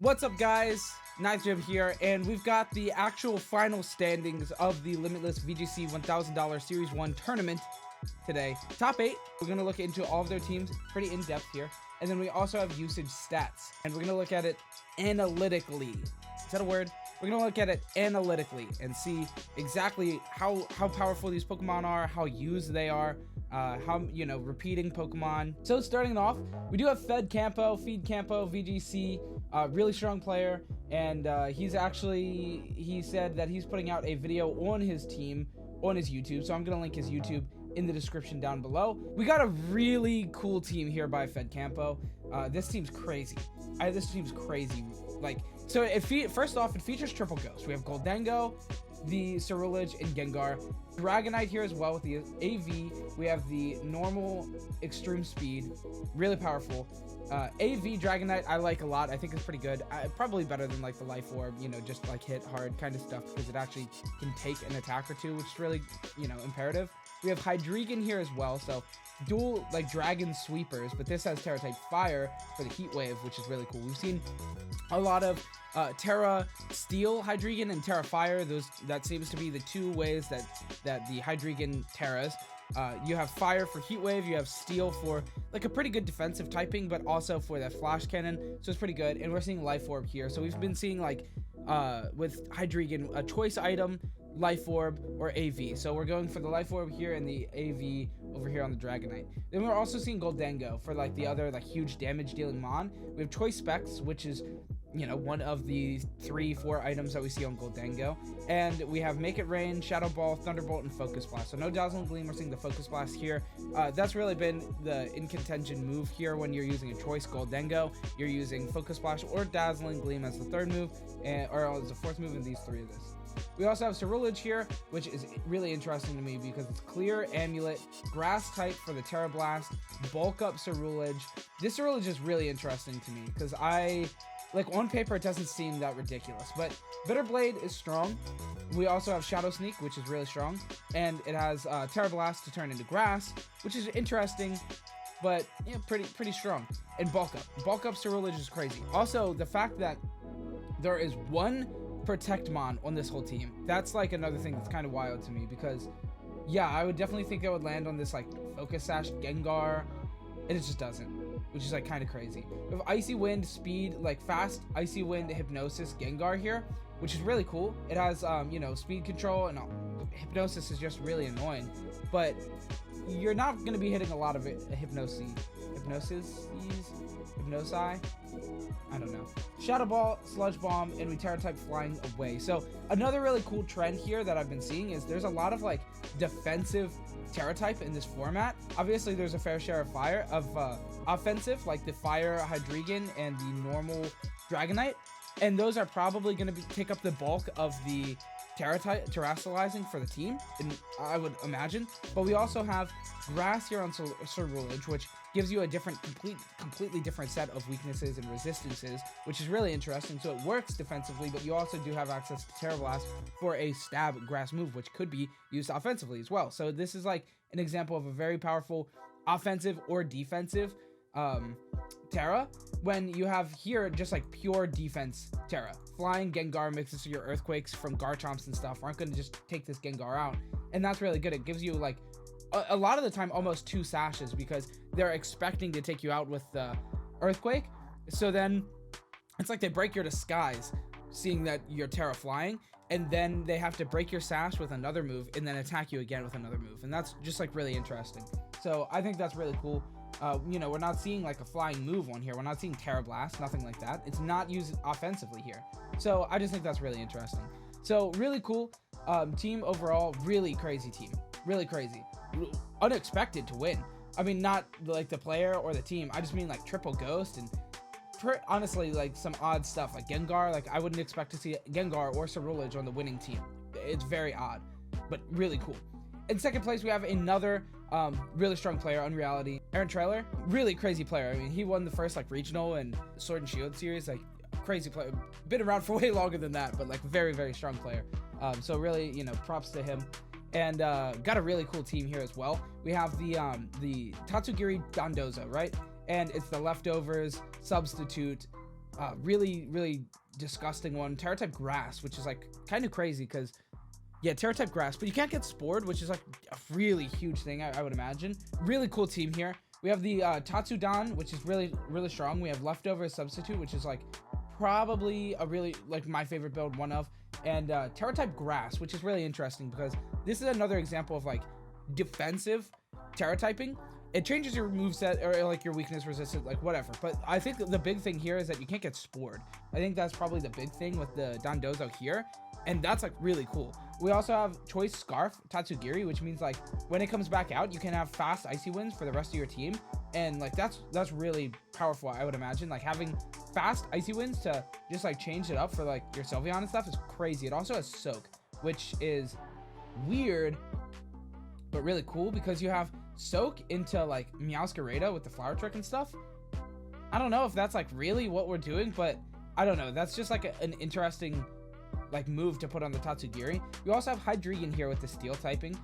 What's up, guys? Nightjib here, and we've got the actual final standings of the Limitless VGC $1,000 Series 1 tournament today. Top 8, we're going to look into all of their teams pretty in-depth here, and then we also have usage stats, and we're going to look at it analytically. Is that a word? We're going to look at it analytically and see exactly how powerful these Pokemon are, how used they are, how, repeating Pokemon. So starting off, we do have Feed Campo VGC, really strong player, and he said that he's putting out a video on his team on his YouTube, so I'm gonna link his YouTube in the description down below. We got a really cool team here by Feed Campo. This team's crazy. This team's crazy. So first off, it features triple ghosts. We have Goldengo, the Cerulege, and Gengar. Dragonite here as well with the AV. We have the normal extreme speed, really powerful. AV Dragonite I like a lot. I think it's pretty good. Probably better than like the Life Orb, just like hit hard kind of stuff, because it actually can take an attack or two, which is really, imperative. We have Hydreigon here as well, so dual like dragon sweepers, but this has Terra type fire for the heat wave, which is really cool. We've seen a lot of Terra Steel Hydreigon and Terra Fire. That seems to be the two ways that the Hydreigon Terras. You have fire for heat wave, you have steel for like a pretty good defensive typing, but also for that flash cannon, so it's pretty good. And we're seeing Life Orb here, so we've been seeing like with Hydreigon a choice item, Life Orb or AV. So we're going for the Life Orb here and the AV over here on the Dragonite. Then we're also seeing Goldengo for like the other like huge damage dealing Mon. We have Choice Specs, which is one of the 3-4 items that we see on Goldengo. And we have Make It Rain, Shadow Ball, Thunderbolt, and Focus Blast. So no Dazzling Gleam, we're seeing the Focus Blast here. That's really been the in contention move here when you're using a choice Goldengo. You're using Focus Blast or Dazzling Gleam as the third move, or as the fourth move in these three of this. We also have Cerulege here, which is really interesting to me because it's Clear, Amulet, Grass type for the Terra Blast, Bulk Up Cerulege. This Cerulege is really interesting to me because on paper it doesn't seem that ridiculous, but Bitter Blade is strong. We also have Shadow Sneak, which is really strong, and it has Terra Blast to turn into Grass, which is interesting, but pretty strong. And Bulk Up Cerulege is crazy. Also, the fact that there is one Protect Mon on this whole team, that's like another thing that's kind of wild to me, because I would definitely think that would land on this like Focus Sash Gengar, and it just doesn't, which is like kind of crazy. We have Icy Wind, Speed, like fast Icy Wind Hypnosis Gengar here, which is really cool. It has speed control, and Hypnosis is just really annoying, but you're not going to be hitting a lot of Hypnosi. I don't know. Shadow Ball, Sludge Bomb, and we Terra type Flying Away. So another really cool trend here that I've been seeing is there's a lot of like defensive Terra type in this format. Obviously there's a fair share of offensive, like the Fire Hydreigon and the normal Dragonite, and those are probably going to take up the bulk of the terrestrializing for the team, and I would imagine. But we also have Grass here on Cerulege, which gives you a completely different set of weaknesses and resistances, which is really interesting. So it works defensively, but you also do have access to Terra Blast for a stab Grass move, which could be used offensively as well. So this is like an example of a very powerful offensive or defensive Terra, when you have here just like pure defense Terra. Flying Gengar mixes to your Earthquakes from Garchomps and stuff aren't going to just take this Gengar out, and that's really good. It gives you like a lot of the time almost 2 sashes, because they're expecting to take you out with the Earthquake, so then it's like they break your disguise seeing that you're Terra flying, and then they have to break your sash with another move and then attack you again with another move, and that's just like really interesting. So I think that's really cool. We're not seeing like a flying move on here. We're not seeing Terra Blast, nothing like that. It's not used offensively here. So I just think that's really interesting. So really cool team overall, really crazy team, really crazy. Unexpected to win. I mean, not like the player or the team. I just mean like triple ghost and honestly like some odd stuff like Gengar. Like I wouldn't expect to see Gengar or Cerulege on the winning team. It's very odd, but really cool. In second place, we have another really strong player, Unreality. Aaron Trailer, really crazy player. I mean, he won the first like regional and Sword and Shield series, like crazy player. Been around for way longer than that, but like very, very strong player. So really, props to him. And got a really cool team here as well. We have the Tatsugiri Dondozo, right? And it's the Leftovers, Substitute, Really disgusting one. Terra type grass, which is like kind of crazy because, yeah, Terra type grass, but you can't get spored, which is like a really huge thing, I would imagine. Really cool team here. We have the Tatsudan, which is really strong. We have Leftover Substitute, which is like probably a really like my favorite build, one of, and Terra type grass, which is really interesting because this is another example of like defensive Terra typing. It changes your moveset or like your weakness resistant, like whatever. But I think the big thing here is that you can't get spored. I think that's probably the big thing with the Dondozo here. And that's like really cool. We also have Choice Scarf Tatsugiri, which means like when it comes back out, you can have fast icy winds for the rest of your team. And like that's really powerful, I would imagine. Like having fast icy winds to just like change it up for like your Sylveon and stuff is crazy. It also has Soak, which is weird, but really cool because you have Soak into like Meowscarada with the Flower Trick and stuff. I don't know if that's like really what we're doing, but I don't know. That's just like an interesting like move to put on the Tatsugiri. You also have Hydreigon here with the Steel typing,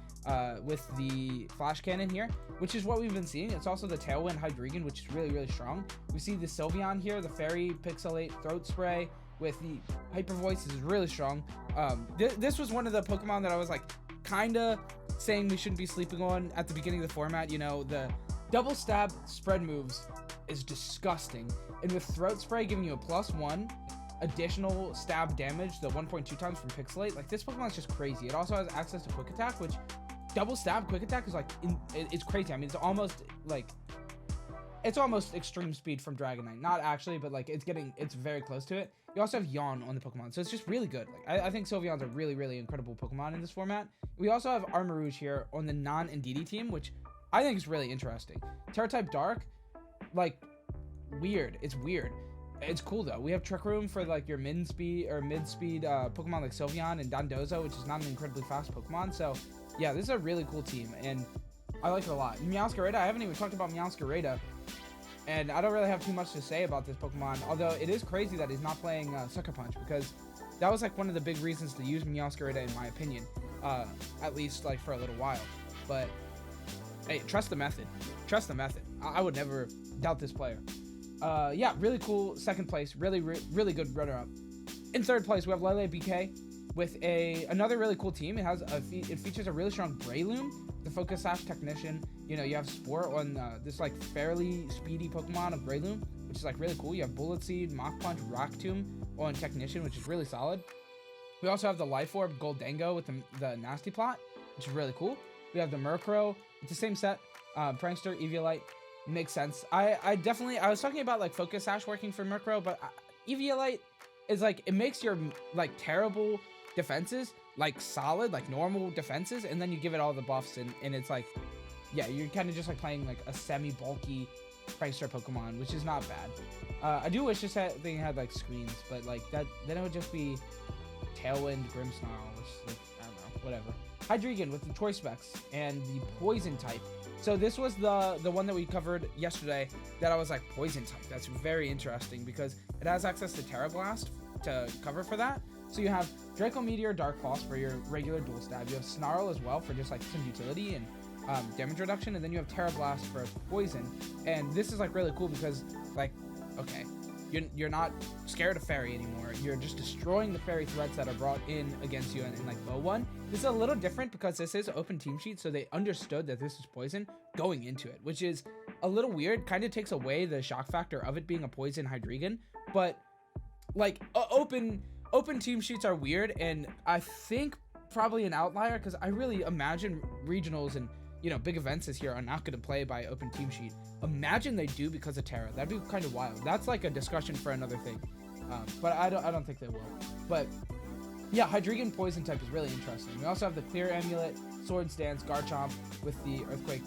with the Flash Cannon here, which is what we've been seeing. It's also the Tailwind Hydreigon, which is really strong. We see the Sylveon here, the Fairy Pixelate Throat Spray with the Hyper Voice is really strong. This was one of the Pokemon that I was like kind of saying we shouldn't be sleeping on at the beginning of the format. You know, the double stab spread moves is disgusting, and with Throat Spray giving you a +1 additional stab damage, the 1.2 times from Pixelate, like this Pokemon is just crazy. It also has access to Quick Attack, which double stab Quick Attack is like it's crazy. I mean, it's almost extreme speed from Dragonite. Not actually, but like it's very close to it. You also have Yawn on the Pokemon, so it's just really good. Like I think Sylveon's a really incredible Pokemon in this format. We also have Armarouge here on the non-Indeedee team, which I think is really interesting. Terra type Dark, like weird. It's weird. It's cool though. We have Trick Room for like your mid-speed Pokemon like Sylveon and Dondozo, which is not an incredibly fast Pokemon. So yeah, this is a really cool team, and I like it a lot. Meowscarada, I haven't even talked about Meowscarada, and I don't really have too much to say about this Pokemon, although it is crazy that he's not playing Sucker Punch, because that was like one of the big reasons to use Meowscarada in my opinion, at least like for a little while. But hey, trust the method. Trust the method. I would never doubt this player. Yeah, really cool second place. Really good runner-up. In third place, we have Lele BK with another really cool team. It features a really strong Breloom, the Focus Sash Technician. You know, you have Spore on this like fairly speedy Pokemon of Breloom, which is like really cool. You have Bullet Seed, Mach Punch, Rock Tomb on Technician, which is really solid. We also have the Life Orb Goldango with the Nasty Plot, which is really cool. We have the Murkrow. It's the same set. Prankster, Eviolite. Makes sense. I was talking about like Focus Sash working for Murkrow, but Eviolite is like, it makes your like terrible defenses like solid, like normal defenses, and then you give it all the buffs, and it's like, yeah, you're kind of just like playing like a semi-bulky Prankster Pokemon, which is not bad. I do wish this thing had like screens, but like that, then it would just be Tailwind, Grimmsnarl, which like, I don't know, whatever. Hydreigon with the Choice Specs and the Poison type. So this was the one that we covered yesterday that I was like, Poison type. That's very interesting because it has access to Terra Blast to cover for that. So you have Draco Meteor, Dark Pulse for your regular dual stab. You have Snarl as well for just like some utility and damage reduction. And then you have Terra Blast for Poison. And this is like really cool because like, okay, you're not scared of Fairy anymore. You're just destroying the Fairy threats that are brought in against you in like Bow 1. This is a little different because this is open team sheet, so they understood that this is poison going into it, which is a little weird. Kind of takes away the shock factor of it being a poison Hydreigon, but like open team sheets are weird, and I think probably an outlier because I really imagine regionals and big events this year are not going to play by open team sheet. Imagine they do because of Terra. That'd be kind of wild. That's like a discussion for another thing. But I don't think they will. But yeah, Hydreigon Poison type is really interesting. We also have the Clear Amulet, Swords Dance, Garchomp with the Earthquake,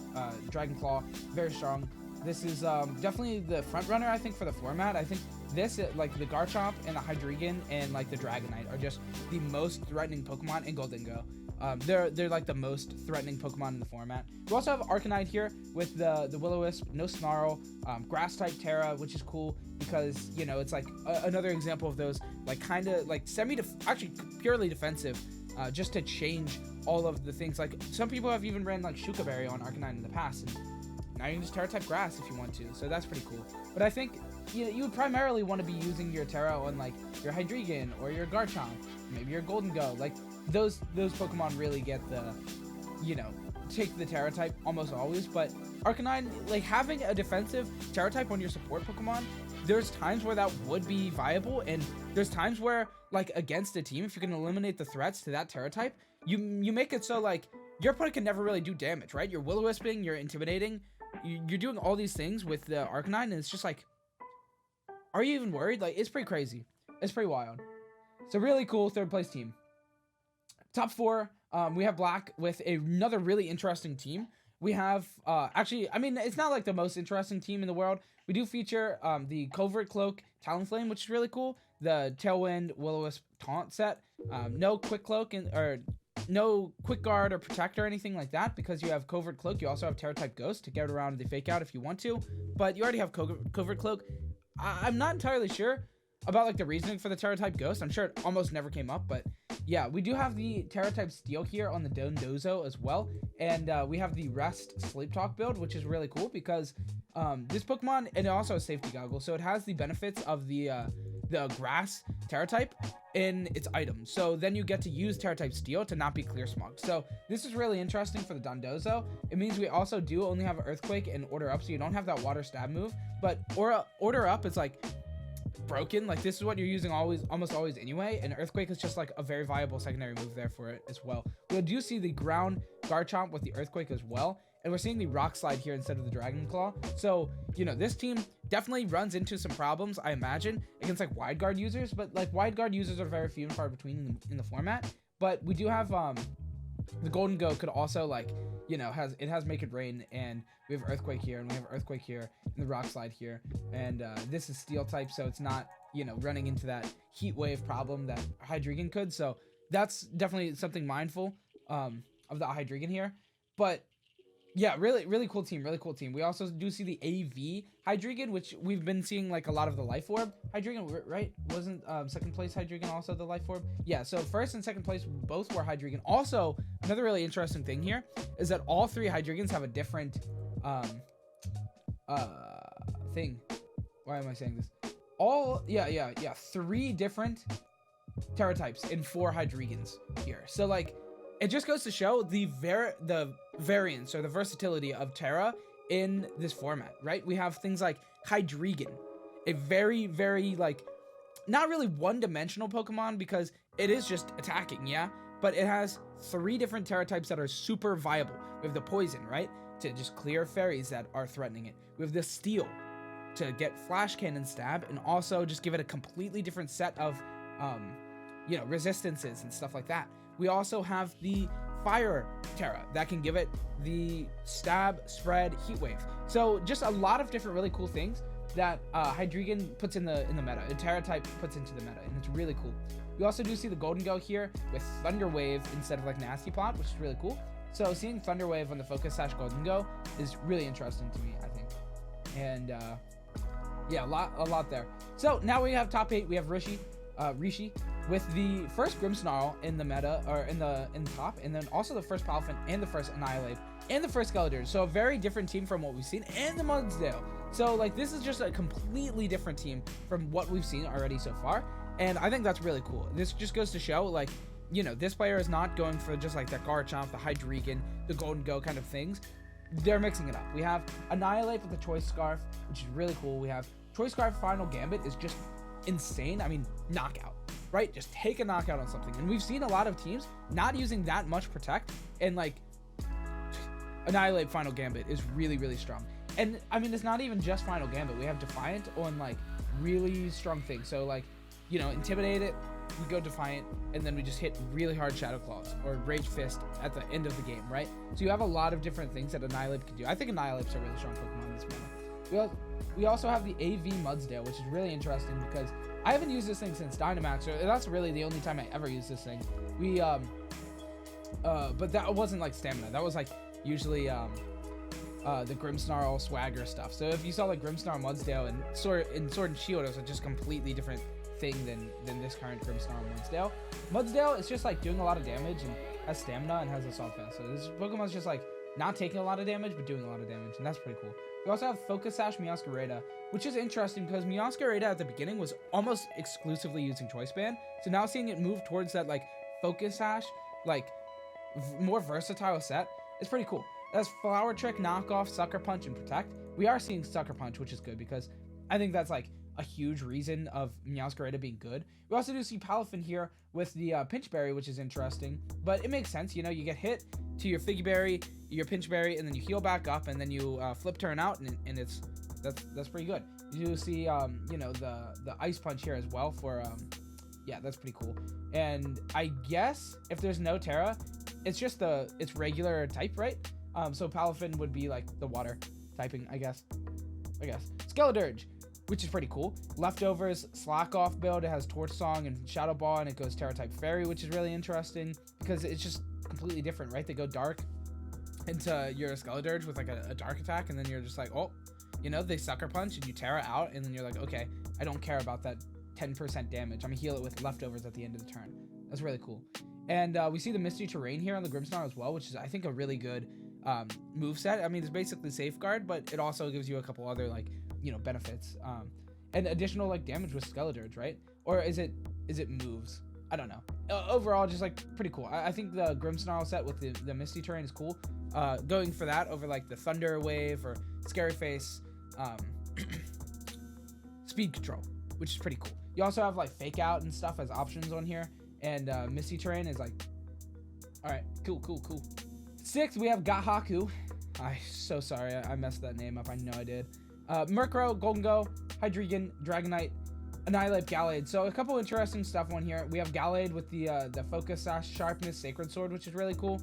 Dragon Claw, very strong. This is definitely the front runner, I think, for the format. I think this, like the Garchomp and the Hydreigon and like the Dragonite are just the most threatening Pokemon in Goldengo. They're like the most threatening Pokemon in the format. We also have Arcanine here with the Will-O-Wisp, no Snarl, Grass type Terra, which is cool because it's like another example of those like kind of like actually purely defensive, just to change all of the things. Like some people have even ran like Shuka Berry on Arcanine in the past, and now you can just Terra type Grass if you want to. So that's pretty cool. But I think you would primarily want to be using your Terra on like your Hydreigon or your Garchomp, maybe your Golden Go. Like those Pokemon really get the, take the Terra type almost always. But Arcanine, like having a defensive Terra type on your support Pokemon, there's times where that would be viable, and there's times where like against a team, if you can eliminate the threats to that Terra type, you make it so like your opponent can never really do damage, right? You're Will-O-Wisping, you're intimidating, you're doing all these things with the Arcanine, and it's just like, are you even worried? Like, it's pretty crazy. It's pretty wild. So really cool third place team. Top 4, we have Black with another really interesting team. We have, actually, I mean, it's not like the most interesting team in the world. We do feature the Covert Cloak Talonflame, which is really cool. The Tailwind Will-O-Wisp Taunt set. No Quick Cloak or no Quick Guard or Protect or anything like that, because you have Covert Cloak. You also have Terra type Ghost to get around the Fake Out if you want to, but you already have Covert Cloak. I'm not entirely sure about like the reasoning for the Terra type Ghost. I'm sure it almost never came up, but yeah, we do have the Terra type Steel here on the Dondozo as well, and we have the Rest Sleep Talk build, which is really cool because this Pokemon, and it also has Safety Goggle, so it has the benefits of the Grass Terra type in its items. So then you get to use Terra type Steel to not be Clear Smogged. So this is really interesting for the Dondozo. It means we also do only have Earthquake and Order Up, so you don't have that Water Stab move, but Order Up is like broken. Like this is what you're using almost always anyway, and Earthquake is just like a very viable secondary move there for it as well. We do see the ground Garchomp with the Earthquake as well, and we're seeing the Rock Slide here instead of the Dragon Claw. So this team definitely runs into some problems, I imagine, against like wide guard users, but like wide guard users are very few and far between in the format. But we do have the Golden Go could also like has Make It Rain, and we have Earthquake here, and we have Earthquake here, and the Rock Slide here, and this is Steel type, so it's not running into that Heat Wave problem that Hydreigon could. So that's definitely something mindful of the Hydreigon here. But yeah, really cool team, really cool team. We also do see the AV Hydreigon, which we've been seeing like a lot of the Life Orb Hydreigon, right? Wasn't second place Hydreigon also the Life Orb? Yeah, so first and second place both were Hydreigon. Also, another really interesting thing here is that all 3 Hydreigons have a different thing. Why am I saying this? 3 different Terra types in 4 Hydreigons here. So like, it just goes to show the variance or the versatility of Terra in this format, right? We have things like Hydreigon, a very, very like not really one-dimensional Pokemon because it is just attacking, yeah? But it has 3 different Terra types that are super viable. We have the Poison, right? To just clear fairies that are threatening it. We have the Steel to get Flash Cannon Stab, and also just give it a completely different set of resistances and stuff like that. We also have the Fire Terra that can give it the Stab, Spread, Heat Wave. So just a lot of different really cool things that Hydreigon puts in the meta, a Terra type puts into the meta, and it's really cool. We also do see the Golden Go here with Thunder Wave instead of like Nasty Plot, which is really cool. So seeing Thunder Wave on the Focus / Golden Go is really interesting to me, I think. And yeah, a lot there. So now we have top 8. We have Rishi with the first Grimmsnarl in the meta, or in the top, and then also the first Palafin and the first Annihilate and the first Skeletor. So a very different team from what we've seen, and the Mudsdale. So like this is just a completely different team from what we've seen already so far, and I think that's really cool. This just goes to show like, this player is not going for just like the Garchomp, the Hydreigon, the Golden Go kind of things. They're mixing it up. We have Annihilate with the Choice Scarf, which is really cool. We have Choice Scarf Final Gambit is just insane. I mean, knockout, right? Just take a knockout on something. And we've seen a lot of teams not using that much Protect, and like Annihilate Final Gambit is really, really strong. And I mean, it's not even just Final Gambit. We have Defiant on like really strong things. So like, Intimidate it, we go Defiant, and then we just hit really hard Shadow Claws or Rage Fist at the end of the game, right? So you have a lot of different things that Annihilate can do. I think Annihilate's a really strong Pokemon in this meta. We also have the AV Mudsdale, which is really interesting because I haven't used this thing since Dynamax, so that's really the only time I ever used this thing. But that wasn't like stamina. That was like usually the Grimmsnarl Swagger stuff. So if you saw like Grimmsnarl Mudsdale and Sword and Shield, it was just completely different thing than this current Grimmsnarl Mudsdale. Mudsdale is just like doing a lot of damage and has stamina and has Assault Vest. So this Pokemon's just like not taking a lot of damage but doing a lot of damage, and that's pretty cool. We also have Focus Sash Meowscarada, which is interesting because Meowscarada at the beginning was almost exclusively using Choice Band. So now seeing it move towards that like Focus Sash, like more versatile set is pretty cool. It has Flower Trick, Knockoff, Sucker Punch, and Protect. We are seeing Sucker Punch, which is good because I think that's like a huge reason of Meowscarada being good. We also do see Palafin here with the Pinch Berry, which is interesting, but it makes sense. You know, you get hit to your Figgy Berry, your Pinch Berry, and then you heal back up, and then you flip turn out, and that's pretty good. You do see you know, the Ice Punch here as well for yeah, that's pretty cool. And I guess if there's no Terra, it's just it's regular type, right? So Palafin would be like the water typing, I guess. Skeledirge, which is pretty cool. Leftovers, Slack Off build. It has Torch Song and Shadow Ball, and it goes Terra type Fairy, which is really interesting because it's just completely different, right? They go dark into your Skeledirge with like a dark attack, and then you're just like, oh, you know, they Sucker Punch and you Terra out, and then you're like, okay, I don't care about that 10% damage. I'm gonna heal it with Leftovers at the end of the turn. That's really cool. And we see the Misty Terrain here on the Grimmsnarl as well, which is, I think, a really good move set. I mean, it's basically Safeguard, but it also gives you a couple other, like, you know, benefits. And additional, like, damage with Skeledirge, right? Or is it moves? I don't know. Overall, just, like, pretty cool. I think the Grimmsnarl set with the Misty Terrain is cool. Going for that over, like, the Thunder Wave or Scary Face, Speed Control, which is pretty cool. You also have, like, Fake Out and stuff as options on here. And Misty Terrain is like, all right, cool. 6th, we have Gahaku. I'm so sorry, I messed that name up. I know I did. Murkrow, Golden Go, Hydreigon, Dragonite, Annihilate, Gallade. So a couple interesting stuff on here. We have Gallade with the Focus Sash, Sharpness, Sacred Sword, which is really cool.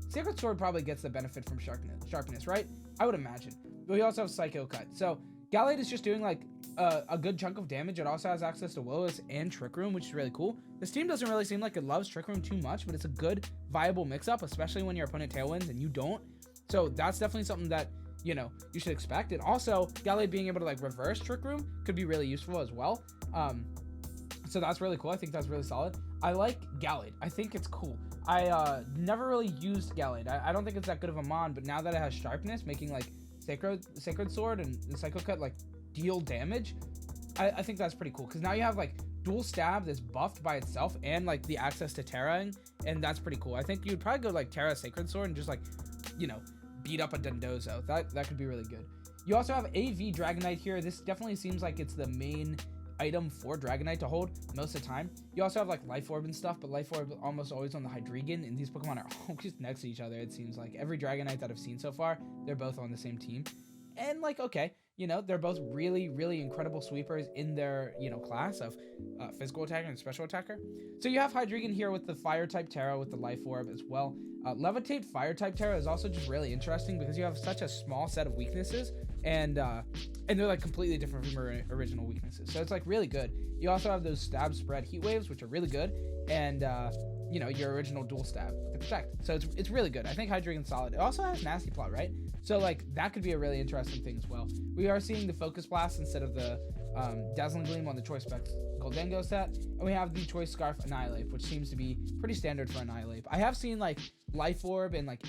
Sacred Sword probably gets the benefit from sharpness, right? I would imagine. But we also have Psycho Cut. So Gallade is just doing like a good chunk of damage. It also has access to Willis and Trick Room, which is really cool. This team doesn't really seem like it loves Trick Room too much, but it's a good viable mix-up, especially when your opponent tailwinds and you don't. So that's definitely something that, you know, you should expect. And also, Gallade being able to like reverse Trick Room could be really useful as well. So that's really cool. I think that's really solid. I like Gallade. I think it's cool. I never really used Gallade. I don't think it's that good of a mon, but now that it has Sharpness, making like Sacred Sword and Psycho Cut like deal damage, I think that's pretty cool, because now you have like dual stab that's buffed by itself and like the access to Terraing, and that's pretty cool. I think you'd probably go like Terra Sacred Sword and just like, you know, beat up a Dondozo. That could be really good. You also have AV Dragonite here. This definitely seems like it's the main item for Dragonite to hold most of the time. You also have like Life Orb and stuff, but Life Orb almost always on the Hydreigon, and these Pokemon are always next to each other. It seems like every Dragonite that I've seen so far, they're both on the same team. And like, okay, you know, they're both really, really incredible sweepers in their, you know, class of physical attacker and special attacker. So you have Hydreigon here with the fire type Terra with the Life Orb as well. Levitate fire type Terra is also just really interesting because you have such a small set of weaknesses, and they're like completely different from your original weaknesses. So it's like really good. You also have those stab spread heat waves, which are really good, and you know, your original dual stab with the protect. So it's really good. I think Hydreigon's solid. It also has Nasty Plot, right? So like that could be a really interesting thing as well. We are seeing the Focus Blast instead of the Dazzling Gleam on the Choice Specs Goldengo set, and we have the Choice Scarf Annihilate, which seems to be pretty standard for Annihilate. I have seen like Life Orb and like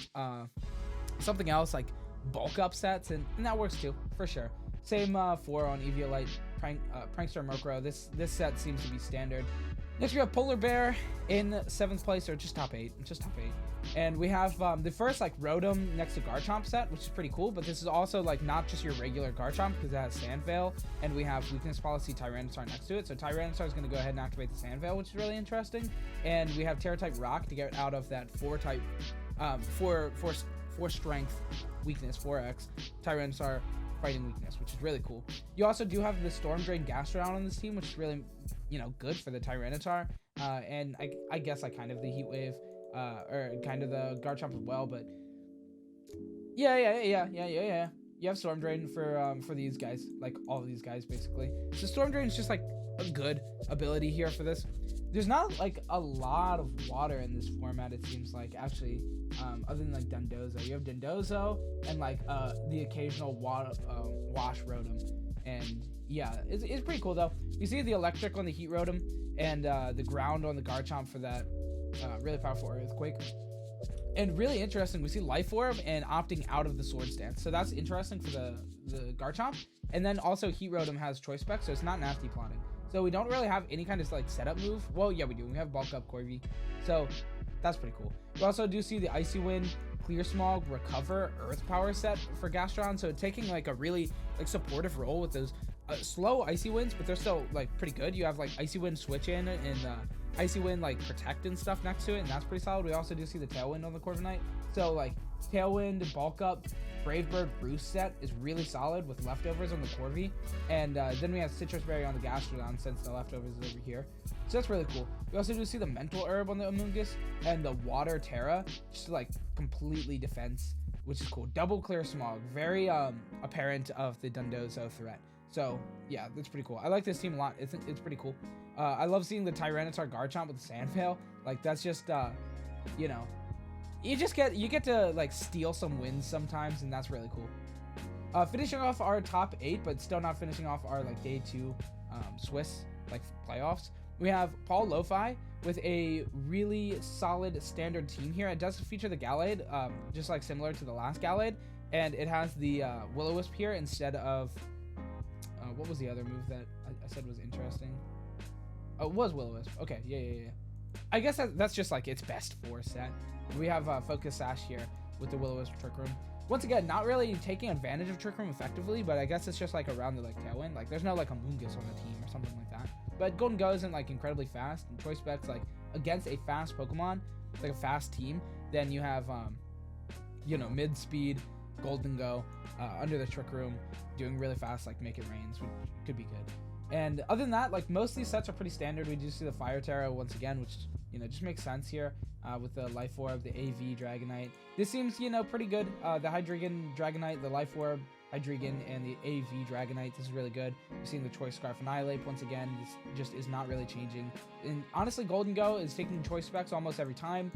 something else like bulk up sets, and that works too for sure. Same for on Eviolite, Prankster Murkrow. This set seems to be standard. Next we have Polar Bear in 7th place, or just top 8. And we have the first like Rotom next to Garchomp set, which is pretty cool, but this is also like not just your regular Garchomp because it has Sand Veil, and we have Weakness Policy Tyranitar next to it. So Tyranitar is going to go ahead and activate the Sand Veil, which is really interesting. And we have Terra type Rock to get out of that 4 type 4 strength weakness, 4x Tyranitar fighting weakness, which is really cool. You also do have the Storm Drain Gastrodon on this team, which is really, you know, good for the Tyranitar, and I guess like kind of the Heat Wave, or kind of the Garchomp as well. But yeah. You have Storm Drain for these guys, like all of these guys basically. So Storm Drain is just like a good ability here for this. There's not like a lot of water in this format, it seems like, actually, other than like Dondozo. You have Dondozo and like the occasional Wash Rotom, and yeah, it's pretty cool though. You see the electric on the Heat Rotom and the ground on the Garchomp for that really powerful Earthquake. And really interesting, we see Life Orb and opting out of the Sword Stance. So that's interesting for the Garchomp. And then also Heat Rotom has Choice Spec, so it's not nasty plotting. So we don't really have any kind of like setup move. Well, yeah, we do. We have Bulk Up Corvi. So that's pretty cool. We also do see the Icy Wind, Clear Smog, Recover, Earth Power set for Gastron. So taking like a really like supportive role with those slow Icy Winds, but they're still like pretty good. You have like Icy Wind switch in and Icy Wind like protect and stuff next to it, and that's pretty solid. We also do see the Tailwind on the Corviknight. So like Tailwind, Bulk Up, Brave Bird, Roost set is really solid with leftovers on the Corvi. And then we have Citrus Berry on the Gastrodon since the leftovers is over here. So that's really cool. We also do see the Mental Herb on the Amoonguss and the Water Terra, just like completely defense, which is cool. Double Clear Smog, very apparent of the Dundozo threat. So yeah, that's pretty cool. I like this team a lot. It's pretty cool. I love seeing the Tyranitar Garchomp with the Sandveil. Like that's just you know, you get to like steal some wins sometimes, and that's really cool. Finishing off our top 8, but still not finishing off our like day 2 Swiss like playoffs. We have Paul Lo-Fi with a really solid standard team here. It does feature the Gallade, just like similar to the last Gallade, and it has the Will-O-Wisp here instead of what was the other move that I said was interesting? Oh, it was Will-O-Wisp. Okay, yeah. I guess that's just like its best 4 set. We have Focus Sash here with the Will-O-Wisp Trick Room. Once again, not really taking advantage of Trick Room effectively, but I guess it's just like around the like Tailwind. Like there's no like Amoonguss on the team or something like that. But Golden Go isn't like incredibly fast, and Choice Spec's like against a fast Pokemon, like a fast team, then you have you know, mid speed Golden Go under the Trick Room doing really fast like Make It Rains, which could be good. And other than that, like most of these sets are pretty standard. We do see the Fire Terra once again, which, you know, just makes sense here with the Life Orb, the AV Dragonite. This seems, you know, pretty good. The Hydreigon Dragonite, the Life Orb, Hydreigon, and the AV Dragonite. This is really good. We're seeing the Choice Scarf Annihilate once again. This just is not really changing. And honestly, Golden Go is taking Choice Specs almost every time.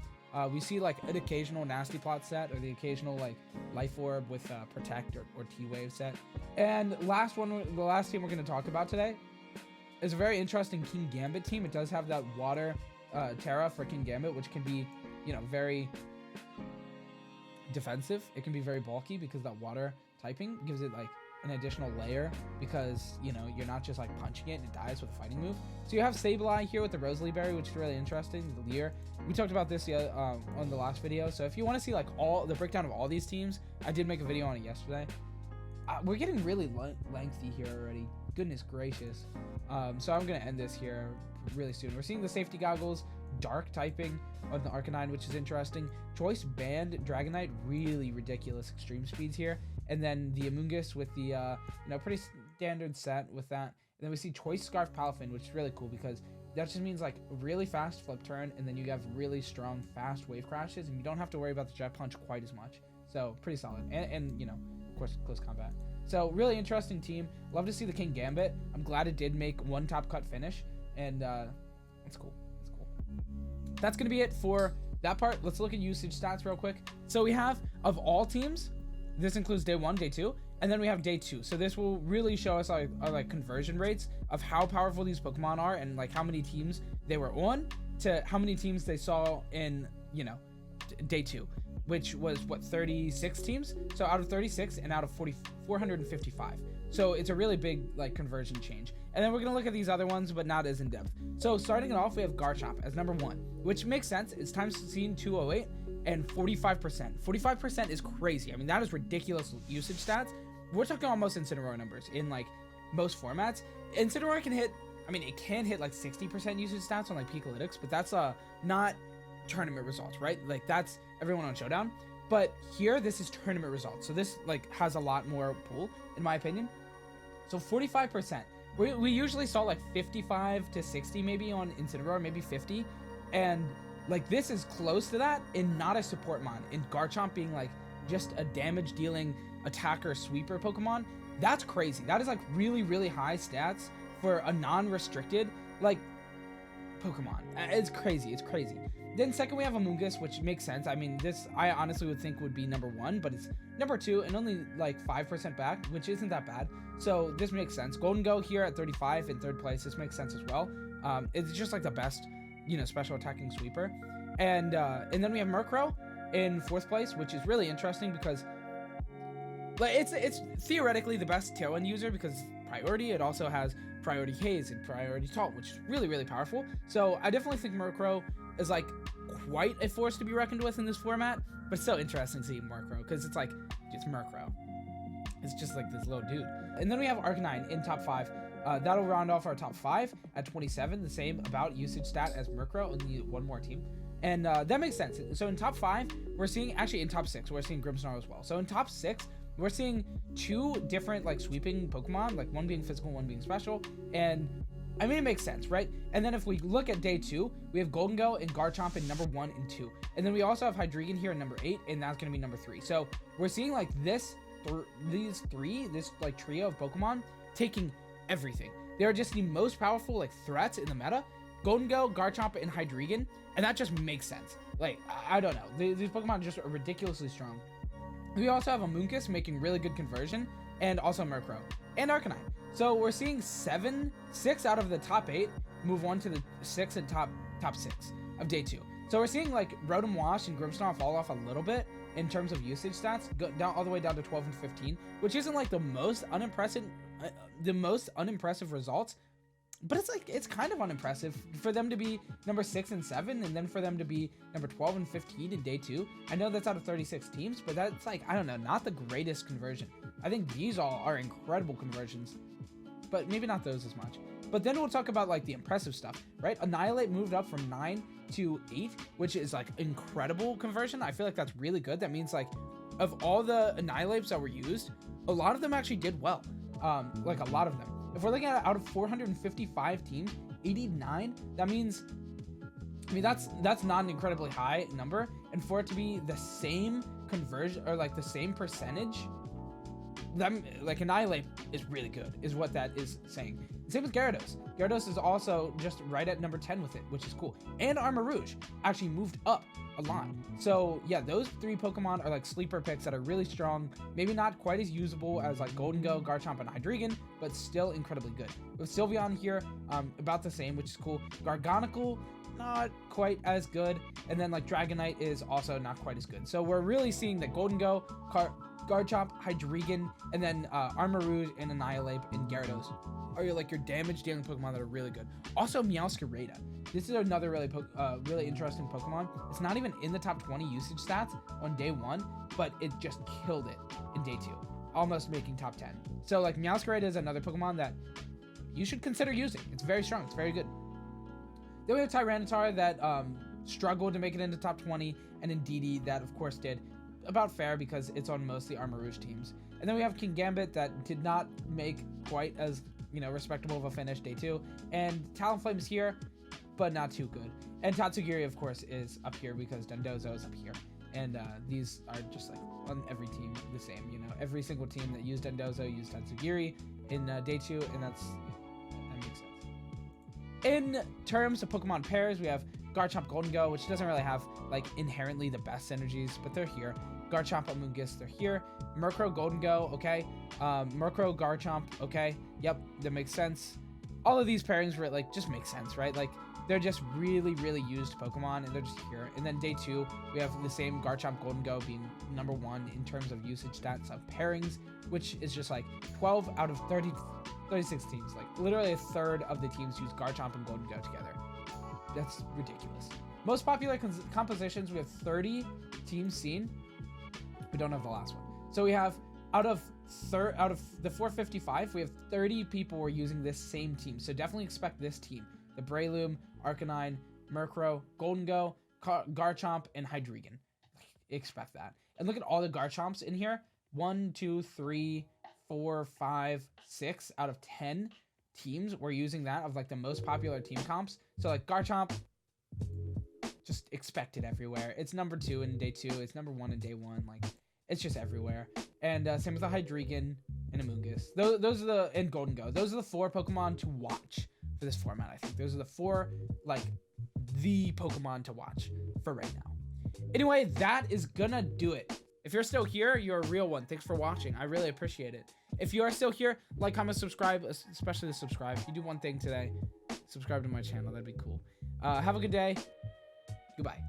We see like an occasional Nasty Plot set or the occasional like Life Orb with Protect or T-Wave set. And the last team we're going to talk about today is a very interesting King Gambit team. It does have that Water Terra for King Gambit, which can be, you know, very defensive. It can be very bulky because that water typing gives it like an additional layer because, you know, you're not just like punching it and it dies with a fighting move. So you have Sableye here with the Rosalie Berry, which is really interesting. The Leer, we talked about this on the last video. So if you want to see like all the breakdown of all these teams, I did make a video on it yesterday. We're getting really lengthy here already. Goodness gracious. So I'm gonna end this here really soon. We're seeing the Safety Goggles, Dark typing on the Arcanine, which is interesting. Choice Band Dragonite, really ridiculous extreme speeds here. And then the Amoonguss with the, you know, pretty standard set with that. And then we see Choice Scarf Palafin, which is really cool because that just means like really fast flip turn, and then you have really strong fast wave crashes, and you don't have to worry about the Jet Punch quite as much. So pretty solid. And you know, of course, close combat. So really interesting team. Love to see the King Gambit. I'm glad it did make one top cut finish, and it's cool. It's cool. That's gonna be it for that part. Let's look at usage stats real quick. So we have, of all teams, this includes day 1, day 2, and then we have day 2. So this will really show us our like conversion rates of how powerful these Pokemon are, and like how many teams they were on to how many teams they saw in, you know, day 2, which was what, 36 teams. So out of 36 and out of 455. So it's a really big like conversion change. And then we're gonna look at these other ones, but not as in depth. So starting it off, we have Garchomp as number 1, which makes sense. It's time seen 208 and 45%. 45% is crazy. I mean, that is ridiculous usage stats. We're talking almost Incineroar numbers in like most formats. Incineroar can hit, I mean, it can hit like 60% usage stats on like Peakalytics, but that's not tournament results, right? Like that's everyone on Showdown. But here, this is tournament results. So this like has a lot more pull, in my opinion. So 45%. We usually saw like 55 to 60 maybe on Incineroar, maybe 50. And like this is close to that in not a support mon. In Garchomp being like just a damage dealing attacker sweeper Pokemon. That's crazy. That is like really, really high stats for a non-restricted like Pokemon. It's crazy. It's crazy. Then second, we have Amoonguss, which makes sense. I mean, this I honestly would think would be number 1, but it's number 2 and only like 5% back, which isn't that bad. So this makes sense. Golden Go here at 35 in 3rd place. This makes sense as well. It's just like the best, you know, special attacking sweeper. And then we have Murkrow, in 4th place, which is really interesting because like it's theoretically the best Tailwind user because priority. It also has priority haze and priority taunt, which is really, really powerful. So I definitely think Murkrow is like quite a force to be reckoned with in this format, but it's so interesting seeing Murkrow because it's like it's Murkrow. It's just like this little dude. And then we have Arcanine in top 5. That'll round off our top 5 at 27, the same about usage stat as Murkrow, only one more team. And that makes sense. So in top 5, we're seeing, actually in top 6, we're seeing Grimmsnarl as well. So in top 6, we're seeing 2 different like sweeping Pokemon, like one being physical, one being special. And I mean, it makes sense, right? And then if we look at day 2, we have Golden Go and Garchomp in number 1 and 2. And then we also have Hydreigon here in number 8, and that's going to be number 3. So we're seeing like this like trio of Pokemon taking everything. They're just the most powerful like threats in the meta. Golden Go, Garchomp, and Hydreigon, and that just makes sense. Like, I don't know. These Pokemon just are ridiculously strong. We also have a Amoonguss making really good conversion, and also Murkrow and Arcanine. So we're seeing 6 out of the top 8 move on to the 6 and top 6 of day 2. So we're seeing like Rotom Wash and Grimmsnarl fall off a little bit in terms of usage stats, go down all the way down to 12 and 15, which isn't like the most unimpressive results, but it's kind of unimpressive for them to be number 6 and 7, and then for them to be number 12 and 15 in day 2. I know that's out of 36 teams, but that's like, I don't know, not the greatest conversion. I think these all are incredible conversions, but maybe not those as much. But then we'll talk about like the impressive stuff, right? Annihilate moved up from 9 to 8, which is like incredible conversion. I feel like that's really good. That means like of all the Annihilates that were used, a lot of them actually did well. Like a lot of them. If we're looking at out of 455 teams, 89, that means, I mean, that's not an incredibly high number. And for it to be the same conversion or like the same percentage, that like Annihilate is really good, is what that is saying. Same with Gyarados. Gyarados is also just right at number 10 with it, which is cool. And Armarouge actually moved up a lot. So yeah, those 3 Pokemon are like sleeper picks that are really strong. Maybe not quite as usable as like Golden Go, Garchomp, and Hydreigon, but still incredibly good. With Sylveon here, about the same, which is cool. Garganical, not quite as good. And then like Dragonite is also not quite as good. So we're really seeing that Golden Go, Garchomp, Hydreigon, and then Armarouge and Annihilate and Gyarados are like your damage dealing Pokemon that are really good. Also Meowscarada. This is another really interesting Pokemon. It's not even in the top 20 usage stats on day 1, but it just killed it in day 2, almost making top 10. So like Meowscarada is another Pokemon that you should consider using. It's very strong. It's very good. Then we have Tyranitar that struggled to make it into top 20, and Indeedee that of course did about fair because it's on mostly Armarouge teams. And then we have Kingambit that did not make quite as, you know, respectable of a finish day 2, and Talonflame is here, but not too good. And Tatsugiri of course is up here because Dondozo is up here, and these are just like on every team the same, you know, every single team that used Dondozo used Tatsugiri in day 2, and that makes sense. In terms of Pokemon pairs, we have Garchomp Golden Go, which doesn't really have like inherently the best synergies, but they're here. Garchomp Amoonguss, they're here. Murkrow Golden Go, okay. Murkrow Garchomp, okay. Yep, that makes sense. All of these pairings were like just make sense, right? Like they're just really, really used Pokemon, and they're just here. And then day 2, we have the same Garchomp Golden Go being number 1 in terms of usage stats of pairings, which is just like 12 out of 36 teams. Like literally a third of the teams use Garchomp and Golden Go together. That's ridiculous. Most popular compositions, we have 30 teams seen. We don't have the last one. So we have out of the 455, we have 30 people were using this same team. So definitely expect this team: the Breloom, Arcanine, Murkrow, Golden Go, Garchomp, and Hydreigon. Expect that. And look at all the Garchomps in here. 1, 2, 3, 4, 5, 6 out of 10 teams were using that of like the most popular team comps. So like Garchomp, just expect it everywhere. It's number 2 in day 2. It's number 1 in day 1. Like it's just everywhere. And same with the Hydreigon and Amoonguss. Those are and Golden Go. Those are the 4 Pokemon to watch for this format. I think those are the 4 like the Pokemon to watch for right now. Anyway, that is gonna do it. If you're still here, you're a real one. Thanks for watching. I really appreciate it. If you are still here, like, comment, subscribe, especially the subscribe. If you do one thing today, subscribe to my channel. That'd be cool. Have a good day. Goodbye.